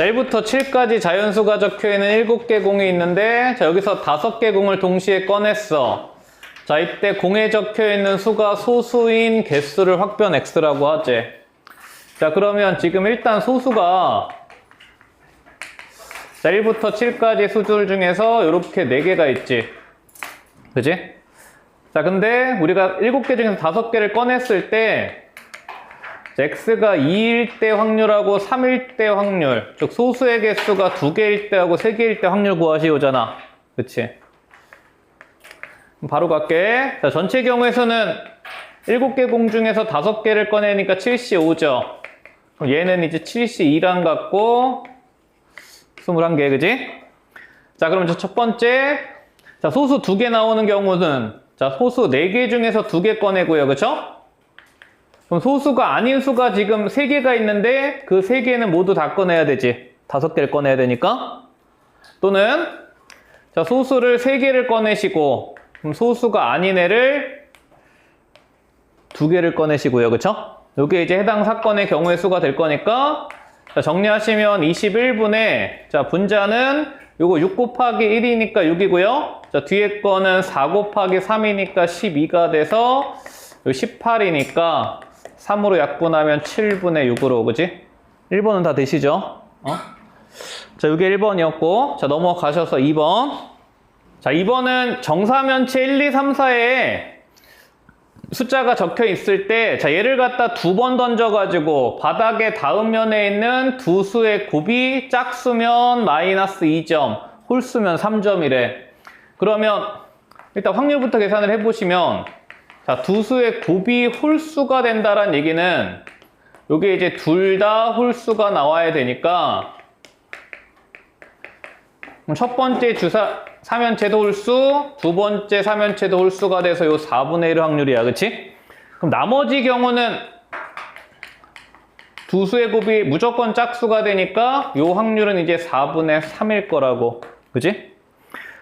자, 1부터 7까지 자연수가 적혀있는 7개 공이 있는데, 자, 여기서 5개 공을 동시에 꺼냈어. 자, 이때 공에 적혀있는 수가 소수인 개수를 확변 X라고 하지. 자, 그러면 지금 일단 소수가 자, 1부터 7까지 수들 중에서 이렇게 4개가 있지. 그지? 자, 근데 우리가 7개 중에서 5개를 꺼냈을 때 X가 2일 때 확률하고 3일 때 확률, 즉 소수의 개수가 2개일 때하고 3개일 때 확률 구하시오잖아. 그치? 바로 갈게. 자, 전체 경우에서는 7개 공 중에서 5개를 꺼내니까 7C5죠. 그럼 얘는 이제 7C2랑 같고 21개, 그지? 자, 그럼 첫 번째, 자, 소수 2개 나오는 경우는, 자, 소수 4개 중에서 2개 꺼내고요, 그쵸? 그럼 소수가 아닌 수가 지금 3개가 있는데, 그 3개는 모두 다 꺼내야 되지. 5개를 꺼내야 되니까. 또는, 자, 소수를 3개를 꺼내시고, 그럼 소수가 아닌 애를 2개를 꺼내시고요, 그쵸? 요게 이제 해당 사건의 경우의 수가 될 거니까, 자, 정리하시면 21분의, 자, 분자는 요거 6 곱하기 1이니까 6이고요. 자, 뒤에 거는 4 곱하기 3이니까 12가 돼서 18이니까 3으로 약분하면 7분의 6으로, 그지? 1번은 다 되시죠? 자, 이게 1번이었고, 자, 넘어가셔서 2번. 자, 2번은 정사면체 1, 2, 3, 4에 숫자가 적혀 있을 때, 자, 얘를 갖다 2번 던져가지고 바닥에 다음 면에 있는 두 수의 곱이 짝수면 마이너스 2점, 홀수면 3점이래. 그러면 일단 확률부터 계산을 해보시면, 자, 두 수의 곱이 홀수가 된다는 얘기는 요게 이제 둘 다 홀수가 나와야 되니까, 첫 번째 사면체도 홀수, 두 번째 사면체도 홀수가 돼서 요 4분의 1 확률이야, 그치? 그럼 나머지 경우는 두 수의 곱이 무조건 짝수가 되니까 요 확률은 이제 4분의 3일 거라고, 그치?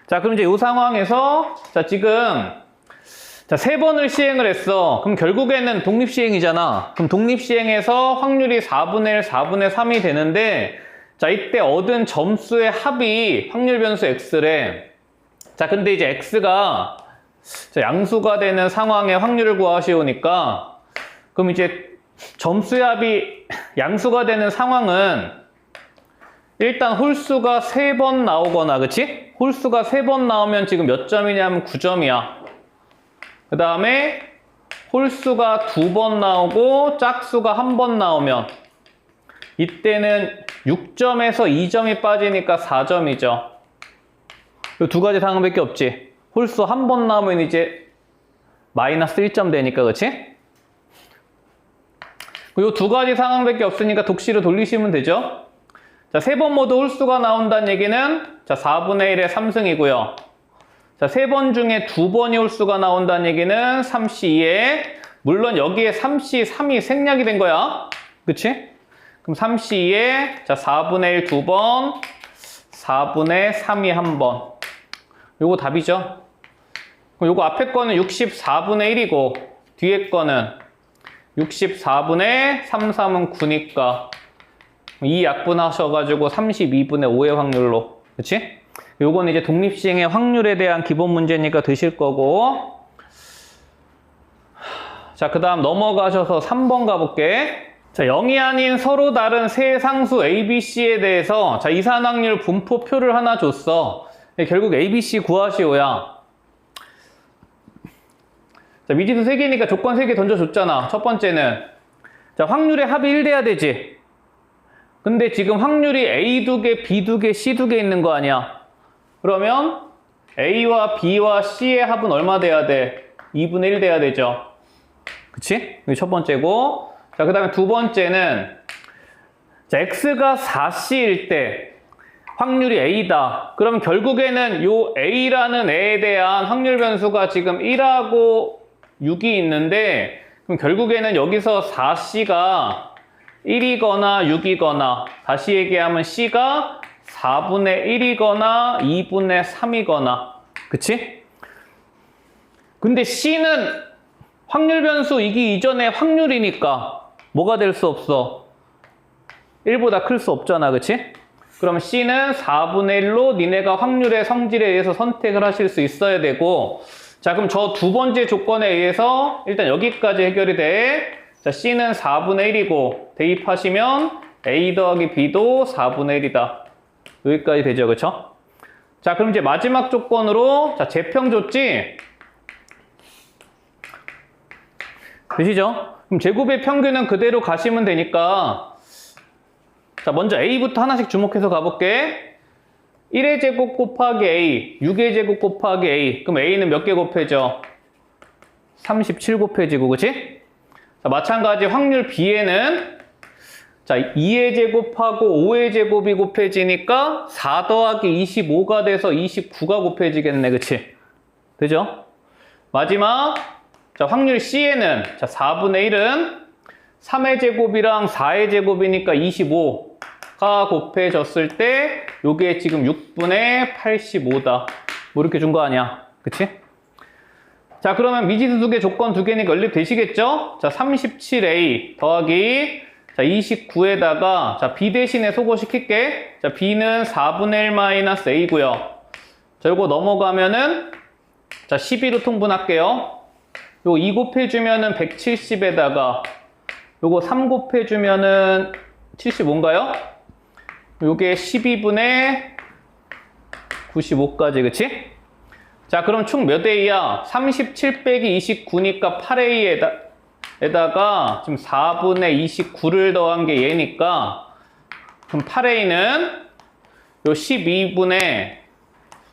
자, 그럼 이제 요 상황에서, 자, 지금, 자, 3번을 시행을 했어. 그럼 결국에는 독립시행이잖아. 그럼 독립시행에서 확률이 4분의 1, 4분의 3이 되는데, 자, 이때 얻은 점수의 합이 확률 변수 X래. 자, 근데 이제 X가 자, 양수가 되는 상황의 확률을 구하시오니까, 그럼 이제 점수의 합이 양수가 되는 상황은 일단 홀수가 3번 나오거나, 그치? 홀수가 3번 나오면 지금 몇 점이냐면 9점이야. 그 다음에 홀수가 2번 나오고 짝수가 1번 나오면 이때는 6점에서 2점이 빠지니까 4점이죠. 이 두 가지 상황밖에 없지. 홀수 1번 나오면 이제 마이너스 1점 되니까, 그치? 이 두 가지 상황밖에 없으니까 독식으로 돌리시면 되죠. 자, 3번 모두 홀수가 나온다는 얘기는, 자, 4분의 1의 3승이고요. 자, 3번 중에 2번이 홀수가 나온다는 얘기는 3C2에, 물론 여기에 3C, 3이 생략이 된 거야. 그치? 그럼 3C2에, 자, 4분의 1 2번, 4분의 3이 1번. 요거 답이죠. 그럼 요거 앞에 거는 64분의 1이고, 뒤에 거는 64분의 3, 3은 9니까, 2 약분하셔가지고 32분의 5의 확률로. 그치? 요건 이제 독립시행의 확률에 대한 기본 문제니까 드실 거고. 자, 그 다음 넘어가셔서 3번 가볼게. 자, 0이 아닌 서로 다른 세 상수 A, B, C에 대해서 자, 이산확률 분포표를 하나 줬어. 결국 A, B, C 구하시오야. 자, 미지수 3개니까 조건 3개 던져줬잖아. 첫 번째는 자, 확률의 합이 1 돼야 되지. 근데 지금 확률이 A 2개, B 2개, C 2개 있는 거 아니야. 그러면 A와 B와 C의 합은 얼마 돼야 돼? 2분의 1 돼야 되죠. 그치? 이게 첫 번째고. 자, 그 다음에 두 번째는 자, X가 4C일 때 확률이 A다. 그러면 결국에는 요 A라는 애에 대한 확률 변수가 지금 1하고 6이 있는데, 그럼 결국에는 여기서 4C가 1이거나 6이거나, 다시 얘기하면 C가 4분의 1이거나 2분의 3이거나, 그치? 근데 C는 확률 변수이기 이전에 확률이니까 뭐가 될 수 없어? 1보다 클 수 없잖아, 그치? 그럼 C는 4분의 1로 니네가 확률의 성질에 의해서 선택을 하실 수 있어야 되고, 자, 그럼 저 두 번째 조건에 의해서 일단 여기까지 해결이 돼. 자, C는 4분의 1이고 대입하시면 A 더하기 B도 4분의 1이다. 여기까지 되죠, 그쵸? 자, 그럼 이제 마지막 조건으로, 자, 제평 줬지? 되시죠? 그럼 제곱의 평균은 그대로 가시면 되니까, 자, 먼저 A부터 하나씩 주목해서 가볼게. 1의 제곱 곱하기 A, 6의 제곱 곱하기 A. 그럼 A는 몇 개 곱해져? 37 곱해지고, 그치? 자, 마찬가지 확률 B에는, 자, 2의 제곱하고 5의 제곱이 곱해지니까 4 더하기 25가 돼서 29가 곱해지겠네, 그치? 되죠? 마지막, 자, 확률 C에는, 자, 4분의 1은 3의 제곱이랑 4의 제곱이니까 25가 곱해졌을 때 요게 지금 6분의 85다. 뭐 이렇게 준 거 아니야. 그치? 자, 그러면 미지수 두 개, 조건 두 개니까 연립되시겠죠? 자, 37A 더하기 자, 29에다가 자, B 대신에 소거시킬게. 자, B는 4분의 1 마이너스 A고요. 자, 요거 넘어가면은 자, 12로 통분할게요. 요거 2 곱해주면은 170에다가 요거 3 곱해주면은 75인가요? 요게 12분의 95까지, 그치? 자, 그럼 총 몇 A야? 37 빼기 29니까 8A에다가 지금 4분의 29를 더한 게 얘니까 그럼 8A는 요 12분의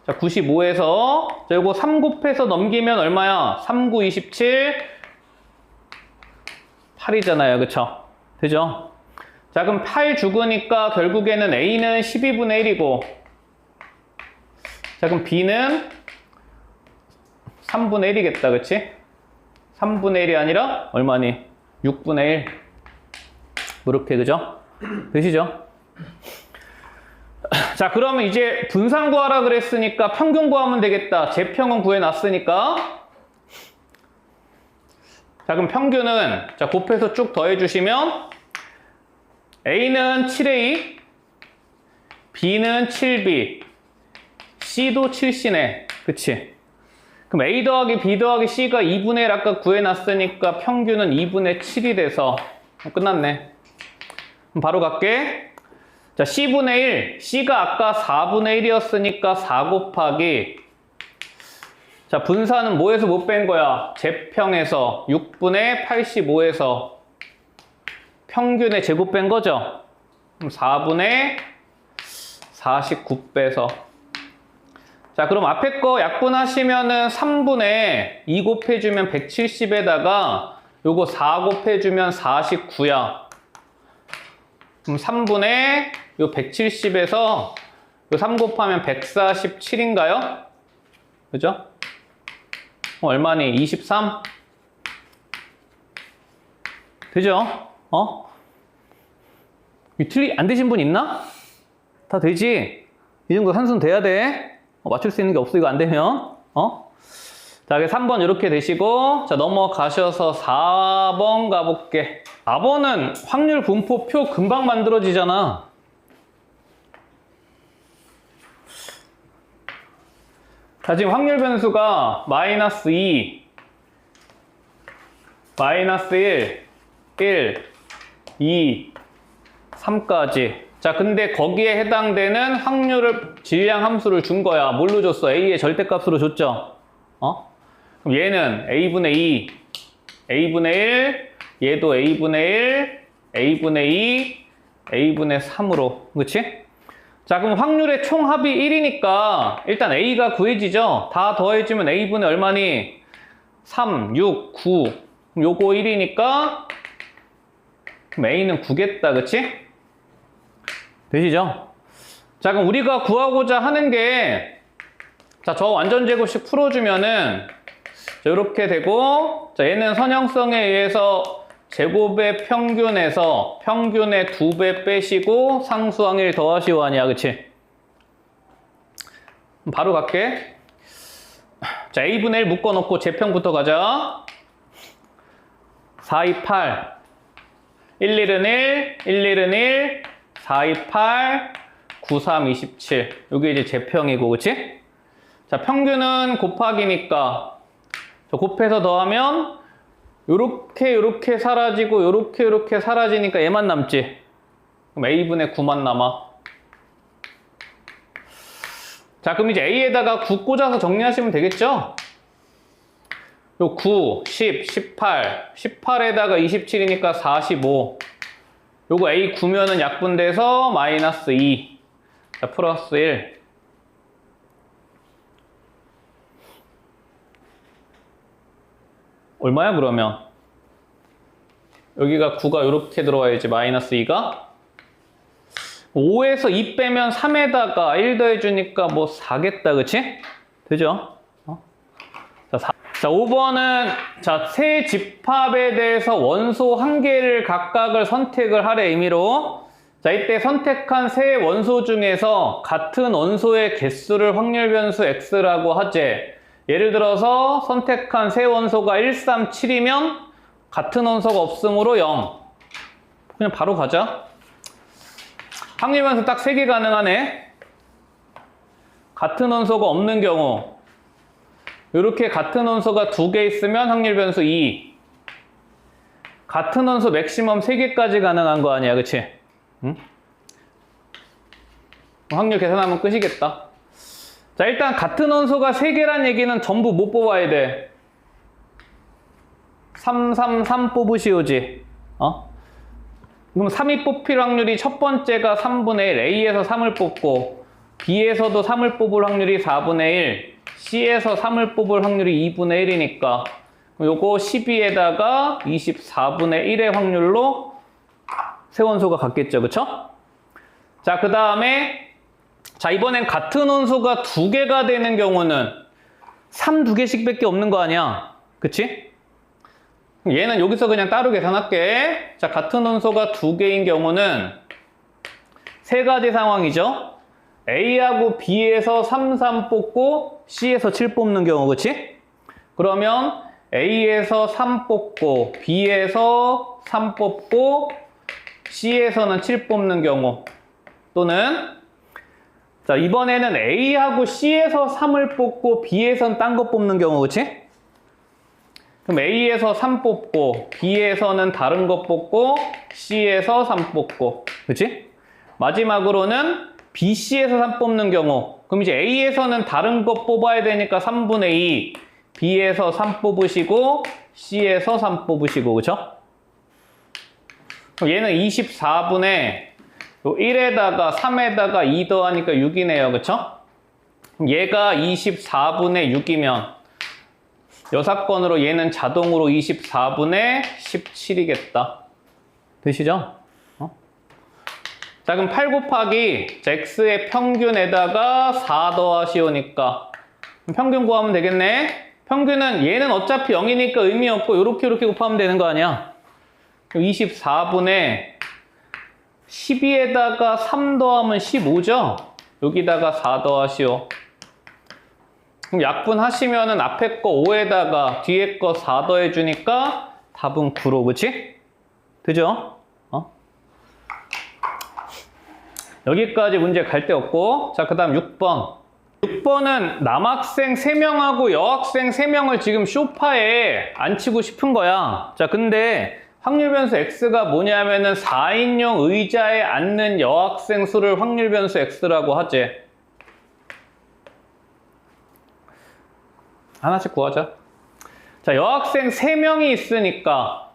자, 95에서 자, 요거 3 곱해서 넘기면 얼마야? 3, 9, 27 8이잖아요. 그쵸? 되죠? 자, 그럼 8 죽으니까 결국에는 A는 12분의 1이고 자, 그럼 B는 3분의 1이겠다. 그치? 3분의 1이 아니라 얼마니? 6분의 1. 이렇게, 그죠? 되시죠? 자, 그러면 이제 분산 구하라 그랬으니까 평균 구하면 되겠다. 제평은 구해놨으니까. 자, 그럼 평균은 자, 곱해서 쭉 더해주시면 A는 7A, B는 7B, C도 7C네. 그치? 그럼 A 더하기 B 더하기 C가 2분의 1 아까 구해놨으니까 평균은 2분의 7이 돼서 끝났네. 그럼 바로 갈게. 자, C분의 1. C가 아까 4분의 1이었으니까 4 곱하기. 자, 분산은 뭐에서 못 뺀 거야? 제평에서 6분의 85에서 평균의 제곱 뺀 거죠? 그럼 4분의 49 빼서. 자, 그럼 앞에 거 약분하시면은 3분의 2 곱해주면 170에다가 요거 4 곱해주면 49야. 그럼 3분의 요 170에서 요 3 곱하면 147인가요? 그죠? 얼마니? 23? 되죠? 안 되신 분 있나? 다 되지? 이 정도 산수는 돼야 돼. 맞출 수 있는 게 없어, 이거 안 되면. 자, 3번 이렇게 되시고, 자, 넘어가셔서 4번 가볼게. 4번은 확률 분포표 금방 만들어지잖아. 자, 지금 확률 변수가 마이너스 2, 마이너스 1, 1, 2, 3까지. 자, 근데 거기에 해당되는 확률을, 질량 함수를 준 거야. 뭘로 줬어? A의 절대값으로 줬죠? 그럼 얘는 A분의 2, A분의 1, 얘도 A분의 1, A분의 2, A분의 3으로. 그치? 자, 그럼 확률의 총합이 1이니까 일단 A가 구해지죠? 다 더해지면 A분의 얼마니? 3, 6, 9. 그럼 요거 1이니까 그럼 A는 9겠다. 그치? 되시죠? 자, 그럼 우리가 구하고자 하는 게, 자, 저 완전제곱식 풀어주면은, 자, 이렇게 되고, 자, 얘는 선형성에 의해서 제곱의 평균에서 평균의 2배 빼시고 상수항1 더하시오 하냐, 그치? 바로 갈게. 자, A분의 1 묶어놓고 제평부터 가자. 4, 2, 8. 1, 1은 1, 1, 1은 1. 4, 2, 8, 9, 3, 27. 요게 이제 제평이고, 그치? 자, 평균은 곱하기니까, 저 곱해서 더하면, 요렇게 사라지고, 요렇게 사라지니까 얘만 남지? 그럼 A분의 9만 남아. 자, 그럼 이제 A에다가 9 꽂아서 정리하시면 되겠죠? 요 9, 10, 18, 18에다가 27이니까 45. 요거 A 9면은 약분돼서 마이너스 2. 자, 플러스 1. 얼마야, 그러면? 여기가 9가 이렇게 들어와야지, 마이너스 2가. 5에서 2 빼면 3에다가 1 더해주니까 뭐 4겠다, 그치? 되죠? 자, 5번은, 자, 세 집합에 대해서 원소 한 개를 각각을 선택을 하래 의미로. 자, 이때 선택한 세 원소 중에서 같은 원소의 개수를 확률 변수 x라고 하재. 예를 들어서 선택한 세 원소가 1, 3, 7이면 같은 원소가 없으므로 0. 그냥 바로 가자. 확률 변수 딱 3개 가능하네. 같은 원소가 없는 경우 이렇게 같은 원소가 2개 있으면 확률 변수 2. 같은 원소 맥시멈 3개까지 가능한 거 아니야, 그치? 응? 확률 계산하면 끝이겠다. 자, 일단 같은 원소가 3개란 얘기는 전부 못 뽑아야 돼. 3, 3, 3 뽑으시오지. 그럼 3이 뽑힐 확률이 첫 번째가 3분의 1, A에서 3을 뽑고 B에서도 3을 뽑을 확률이 4분의 1, C에서 3을 뽑을 확률이 2분의 1이니까 요거 12에다가 24분의 1의 확률로 세 원소가 같겠죠, 그쵸? 자, 그 다음에 자, 이번엔 같은 원소가 2개가 되는 경우는 3 2개씩 밖에 없는 거 아니야, 그치? 얘는 여기서 그냥 따로 계산할게. 자, 같은 원소가 2개인 경우는 세 가지 상황이죠. A하고 B에서 3, 3 뽑고 C에서 7 뽑는 경우, 그치? 그러면 A에서 3 뽑고 B에서 3 뽑고 C에서는 7 뽑는 경우, 또는 자, 이번에는 A하고 C에서 3을 뽑고 B에서는 딴 거 뽑는 경우, 그치? 그럼 A에서 3 뽑고 B에서는 다른 거 뽑고 C에서 3 뽑고, 그치? 마지막으로는 BC에서 3 뽑는 경우, 그럼 이제 A에서는 다른 거 뽑아야 되니까 3분의 2, B에서 3 뽑으시고 C에서 3 뽑으시고, 그쵸? 그럼 얘는 24분의 1에다가 3에다가 2 더하니까 6이네요, 그쵸? 그럼 얘가 24분의 6이면 이 사건으로 얘는 자동으로 24분의 17이겠다. 되시죠? 자, 그럼 8 곱하기 x의 평균에다가 4 더하시오니까 평균 구하면 되겠네. 평균은 얘는 어차피 0이니까 의미 없고 이렇게 곱하면 되는 거 아니야. 24분의 12에다가 3 더하면 15죠? 여기다가 4 더하시오. 그럼 약분하시면은 앞에 거 5에다가 뒤에 거 4 더해주니까 답은 9로, 그치? 되죠? 여기까지 문제 갈 데 없고, 자, 그 다음 6번. 6번은 남학생 3명하고 여학생 3명을 지금 소파에 앉히고 싶은 거야. 자, 근데 확률 변수 x가 뭐냐면은 4인용 의자에 앉는 여학생 수를 확률 변수 x라고 하지. 하나씩 구하자. 자, 여학생 3명이 있으니까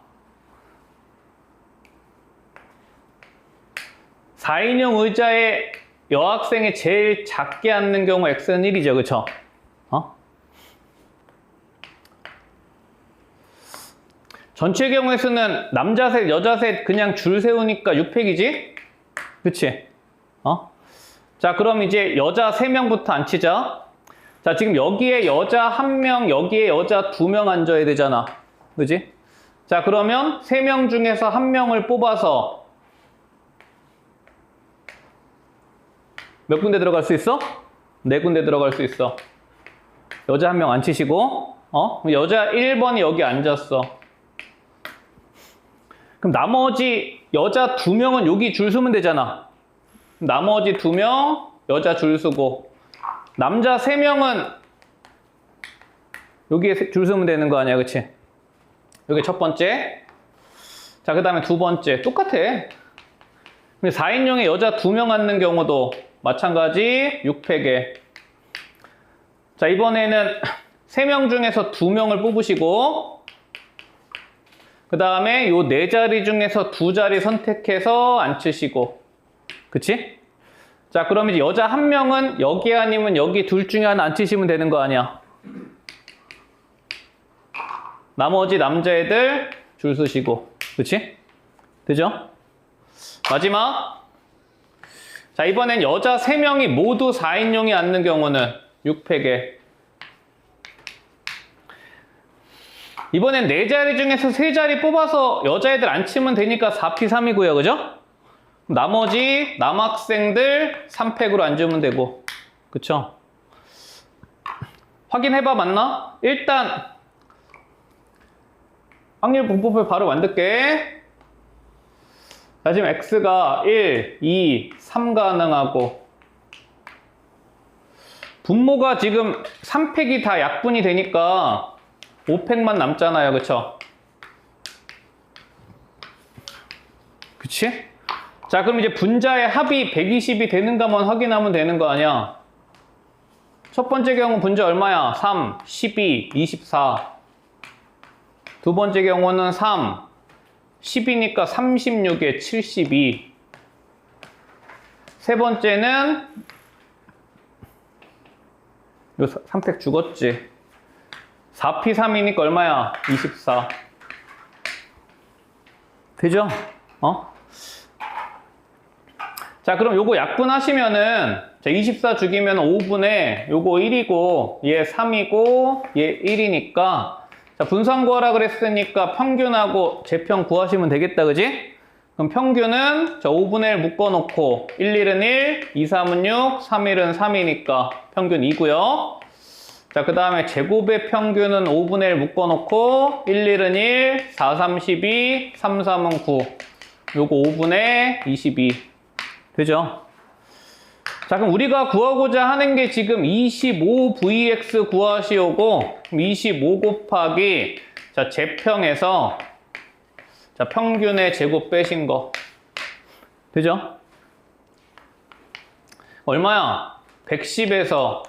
4인용 의자에 여학생이 제일 작게 앉는 경우 x는 1이죠, 그쵸? 전체 경우의 수는 남자 셋, 여자 셋 그냥 줄 세우니까 6팩이지? 그치? 자, 그럼 이제 여자 3명부터 앉히자. 자, 지금 여기에 여자 1명, 여기에 여자 2명 앉아야 되잖아. 그지? 자, 그러면 3명 중에서 1명을 뽑아서 몇 군데 들어갈 수 있어? 4군데 들어갈 수 있어. 여자 1명 앉히시고, 여자 1번이 여기 앉았어. 그럼 나머지 여자 2명은 여기 줄 서면 되잖아. 나머지 2명 여자 줄 서고 남자 3명은 여기에 줄 서면 되는 거 아니야, 그치? 여기 첫 번째. 자, 그 다음에 두 번째. 똑같아. 근데 4인용에 여자 2명 앉는 경우도 마찬가지 6팩에. 자, 이번에는 3명 중에서 2명을 뽑으시고 그 다음에 요 4자리 중에서 2자리 선택해서 앉히시고, 그치? 자, 그럼 이제 여자 1명은 여기 아니면 여기 둘 중에 하나 앉히시면 되는 거 아니야? 나머지 남자애들 줄 서시고, 그치? 되죠? 마지막. 자, 이번엔 여자 3명이 모두 4인용이 앉는 경우는 6팩에. 이번엔 4자리 중에서 3자리 뽑아서 여자애들 앉히면 되니까 4P3이고요, 그죠? 나머지 남학생들 3팩으로 앉으면 되고, 그쵸? 확인해봐, 맞나? 일단 확률 분포표 바로 만들게. 자, 지금 X가 1, 2, 3 가능하고 분모가 지금 3팩이 다 약분이 되니까 5팩만 남잖아요, 그쵸? 그치? 자, 그럼 이제 분자의 합이 120이 되는가만 확인하면 되는 거 아니야? 첫 번째 경우 분자 얼마야? 3, 12, 24. 두 번째 경우는 3, 10이니까 36에 72. 세 번째는 요 3팩 죽었지. 4P3이니까 얼마야? 24. 되죠? 자, 그럼 요거 약분하시면은, 자, 24 죽이면 5분의 요거 1이고, 얘 3이고, 얘 1이니까, 자, 분산 구하라 그랬으니까 평균하고 제평 구하시면 되겠다, 그지? 그럼 평균은, 자, 5분의 1 묶어놓고, 1, 1은 1, 2, 3은 6, 3, 1은 3이니까 평균 2고요. 자, 그 다음에 제곱의 평균은 5분의 1 묶어놓고 1, 1은 1, 4, 3, 12, 3, 3은 9. 요거 5분의 22. 되죠? 자, 그럼 우리가 구하고자 하는 게 지금 25VX 구하시오고 25 곱하기 자, 제평에서 자, 평균의 제곱 빼신 거. 되죠? 얼마야? 110에서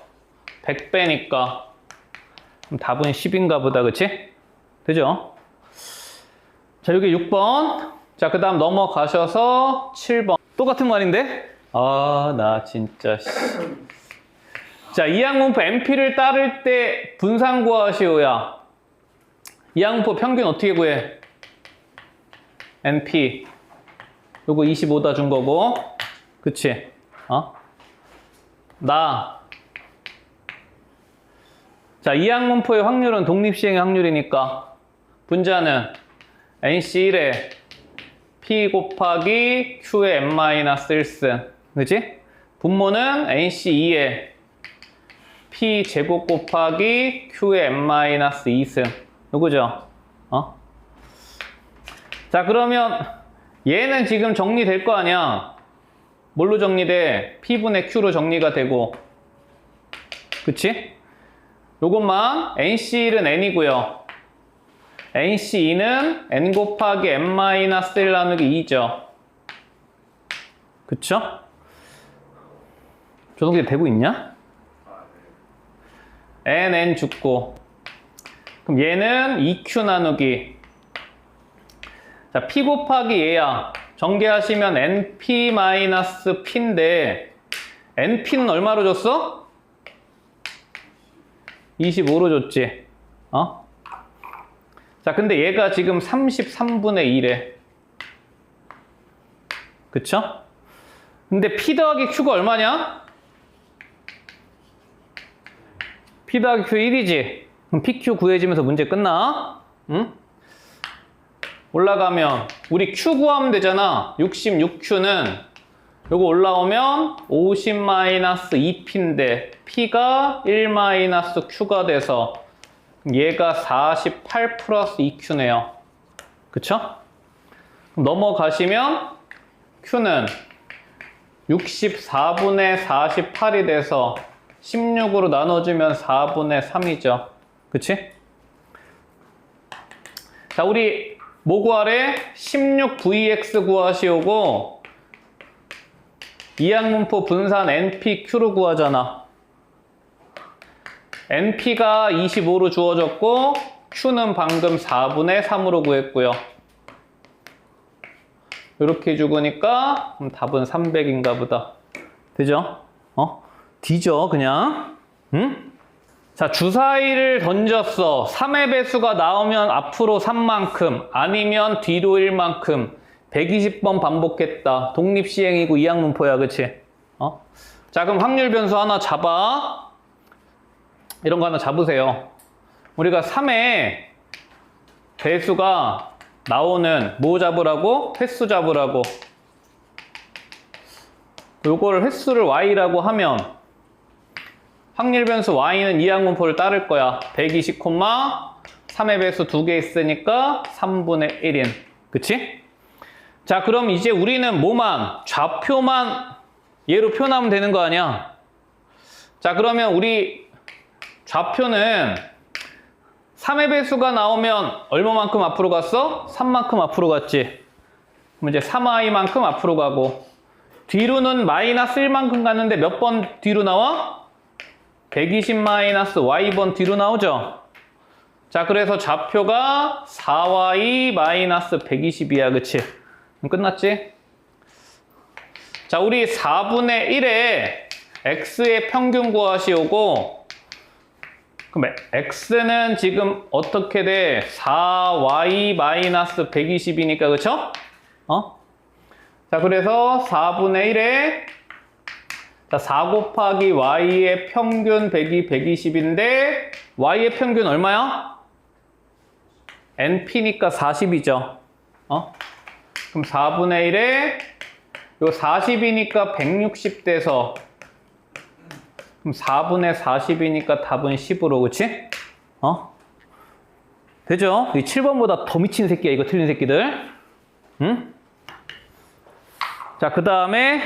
100 빼니까 그럼 답은 10인가 보다, 그치? 되죠? 자, 여기 6번. 자, 그 다음 넘어가셔서 7번. 똑같은 말인데? 아, 나 진짜. 자, 이항분포 NP를 따를 때 분산 구하시오야. 이항분포 평균 어떻게 구해? NP. 요거 25다 준 거고. 그치? 자, 이항분포의 확률은 독립시행의 확률이니까 분자는 NC1에 P 곱하기 Q의 n-1승. 그치? 분모는 NC2에 P 제곱 곱하기 Q의 n-2승. 요거죠? 자, 그러면 얘는 지금 정리될 거 아니야? 뭘로 정리돼? P분의 Q로 정리가 되고. 그치? 요것만 NC1은 N이고요. NC2는 N 곱하기 n-1 나누기 2죠. 그쵸? 조성기 되고 있냐? N 죽고. 그럼 얘는 2Q 나누기. 자, P 곱하기 얘야. 전개하시면 NP-P인데 NP는 얼마로 줬어? 25로 줬지. 자, 근데 얘가 지금 33분의 1에. 그쵸? 근데 P 더하기 Q가 얼마냐? P 더하기 Q 1이지. 그럼 PQ 구해지면서 문제 끝나? 응? 올라가면 우리 Q 구하면 되잖아. 66Q는 요거 올라오면 50-2P인데 P가 1-Q가 돼서 얘가 48 플러스 2Q네요. 그쵸? 넘어가시면 Q는 64분의 48이 돼서 16으로 나눠주면 4분의 3이죠. 그치? 자, 우리 뭐 구하래? 16vx 구하시오고 이항문포 분산 NPQ로 구하잖아. NP가 25로 주어졌고 Q는 방금 4분의 3으로 구했고요. 이렇게 죽으니까 그럼 답은 300인가 보다. 되죠? D죠 그냥. 응? 자, 주사위를 던졌어. 3의 배수가 나오면 앞으로 3만큼 아니면 뒤로 1만큼 120번 반복했다. 독립시행이고 이항문포야. 그치? 자, 그럼 확률 변수 하나 잡아. 이런 거 하나 잡으세요. 우리가 3의 배수가 나오는 뭐 잡으라고? 횟수 잡으라고. 요거를 횟수를 y라고 하면 확률 변수 y는 이항문포를 따를 거야. 120, 3의 배수 2개 있으니까 3분의 1인. 그치? 자, 그럼 이제 우리는 뭐만? 좌표만 얘로 표현하면 되는 거 아니야? 자, 그러면 우리 좌표는 3의 배수가 나오면 얼마만큼 앞으로 갔어? 3만큼 앞으로 갔지. 그럼 이제 3i만큼 앞으로 가고 뒤로는 마이너스 1만큼 갔는데 몇 번 뒤로 나와? 120 마이너스 y번 뒤로 나오죠? 자, 그래서 좌표가 4y 마이너스 120이야. 그치? 그럼 끝났지? 자, 우리 4분의 1에 x의 평균 구하시오고 그럼 x는 지금 어떻게 돼? 4y 마이너스 120이니까 그쵸? 자, 그래서 4분의 1에 자, 4 곱하기 y의 평균 120인데 y의 평균 얼마야? np니까 40이죠. 그럼 4분의 1에 요 40이니까 160 돼서 그럼 4분의 40이니까 답은 10으로. 그치? 되죠? 이 7번보다 더 미친 새끼야 이거 틀린 새끼들. 응? 자, 그 다음에